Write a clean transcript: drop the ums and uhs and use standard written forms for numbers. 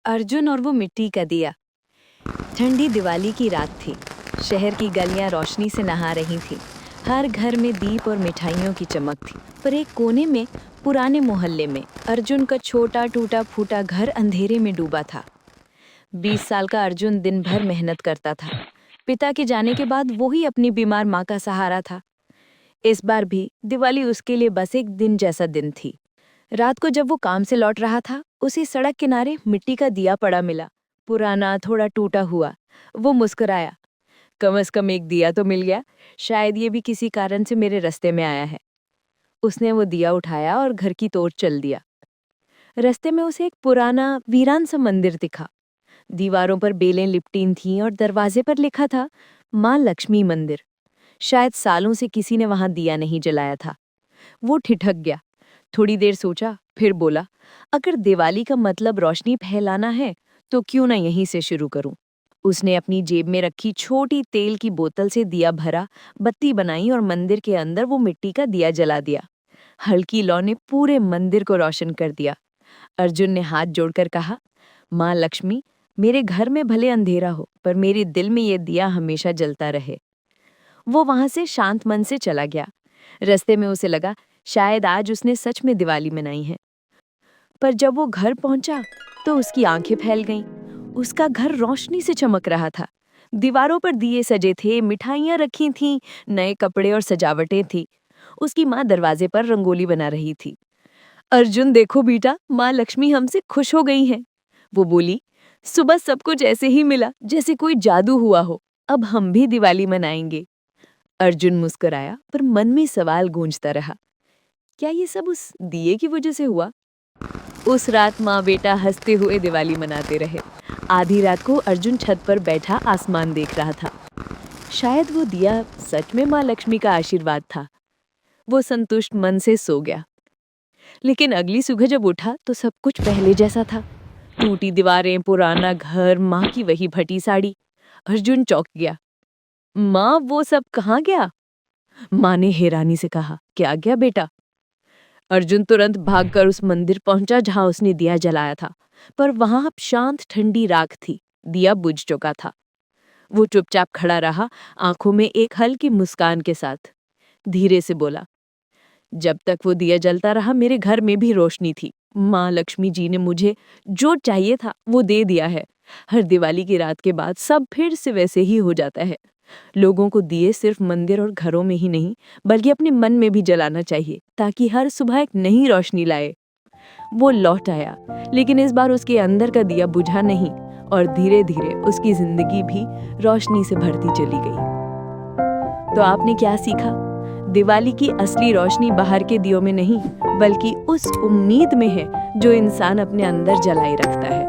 अर्जुन और वो मिट्टी का दिया। ठंडी दिवाली की रात थी। शहर की गलियां रोशनी से नहा रही थीं। हर घर में दीप और मिठाइयों की चमक थी। पर एक कोने में, पुराने मोहल्ले में, अर्जुन का छोटा टूटा फूटा घर अंधेरे में डूबा था। 20 साल का अर्जुन दिन भर मेहनत करता था। पिता के जाने के बाद वो ही अपनी बीमार माँ का सहारा था। इस बार भी दिवाली उसके लिए बस एक दिन जैसा दिन थी। रात को जब वो काम से लौट रहा था, उसे सड़क किनारे मिट्टी का दिया पड़ा मिला, पुराना, थोड़ा टूटा हुआ। वो मुस्कुराया। कम से कम एक दिया तो मिल गया। शायद ये भी किसी कारण से मेरे रास्ते में आया है। उसने वो दिया उठाया और घर की ओर चल दिया। रास्ते में उसे एक पुराना वीरान सा मंदिर दिखा। दीवारों पर बेलें लिपटी थीं और दरवाजे पर लिखा था, माँ लक्ष्मी मंदिर। शायद सालों से किसी ने वहां दिया नहीं जलाया था। वो ठिठक गया। थोड़ी देर सोचा, फिर बोला, अगर दिवाली का मतलब रोशनी फैलाना है तो क्यों ना यहीं से शुरू करूं। उसने अपनी जेब में रखी छोटी तेल की बोतल से दिया भरा, बत्ती बनाई और मंदिर के अंदर वो मिट्टी का दिया जला दिया। हल्की लौ ने पूरे मंदिर को रोशन कर दिया। अर्जुन ने हाथ जोड़कर कहा, माँ लक्ष्मी, मेरे घर में भले अंधेरा हो, पर मेरे दिल में ये दिया हमेशा जलता रहे। वो वहां से शांत मन से चला गया। रास्ते में उसे लगा, शायद आज उसने सच में दिवाली मनाई है। पर जब वो घर पहुंचा तो उसकी आंखें फैल गईं। उसका घर रोशनी से चमक रहा था। दीवारों पर दिए सजे थे, मिठाइयां रखी थीं, नए कपड़े और सजावटें थी। उसकी माँ दरवाजे पर रंगोली बना रही थी। अर्जुन, देखो बेटा, माँ लक्ष्मी हमसे खुश हो गई हैं। वो बोली, सुबह सब कुछ ऐसे ही मिला जैसे कोई जादू हुआ हो। अब हम भी दिवाली मनाएंगे। अर्जुन मुस्कुराया, पर मन में सवाल गूंजता रहा, क्या ये सब उस दिए की वजह से हुआ? उस रात माँ बेटा हंसते हुए दिवाली मनाते रहे। आधी रात को अर्जुन छत पर बैठा आसमान देख रहा था। शायद वो दिया सच में माँ लक्ष्मी का आशीर्वाद था। वो संतुष्ट मन से सो गया। लेकिन अगली सुबह जब उठा तो सब कुछ पहले जैसा था। टूटी दीवारें, पुराना घर, माँ की वही फटी साड़ी। अर्जुन चौंक गया। माँ, वो सब कहाँ गया? माँ ने हैरानी से कहा, क्या गया बेटा? अर्जुन तुरंत भागकर उस मंदिर पहुंचा जहां उसने दिया जलाया था। पर वहां अब शांत ठंडी राख थी। दिया बुझ चुका था। वो चुपचाप खड़ा रहा, आंखों में एक हल्की मुस्कान के साथ। धीरे से बोला, जब तक वो दिया जलता रहा मेरे घर में भी रोशनी थी। माँ लक्ष्मी जी ने मुझे जो चाहिए था वो दे दिया है। हर दिवाली की रात के बाद सब फिर से वैसे ही हो जाता है। लोगों को दिए सिर्फ मंदिर और घरों में ही नहीं, बल्कि अपने मन में भी जलाना चाहिए, ताकि हर सुबह एक नई रोशनी लाए। वो लौट आया, लेकिन इस बार उसके अंदर का दिया बुझा नहीं, और धीरे धीरे उसकी जिंदगी भी रोशनी से भरती चली गई। तो आपने क्या सीखा? दिवाली की असली रोशनी बाहर के दियों में नहीं, बल्कि उस उम्मीद में है जो इंसान अपने अंदर जलाए रखता है।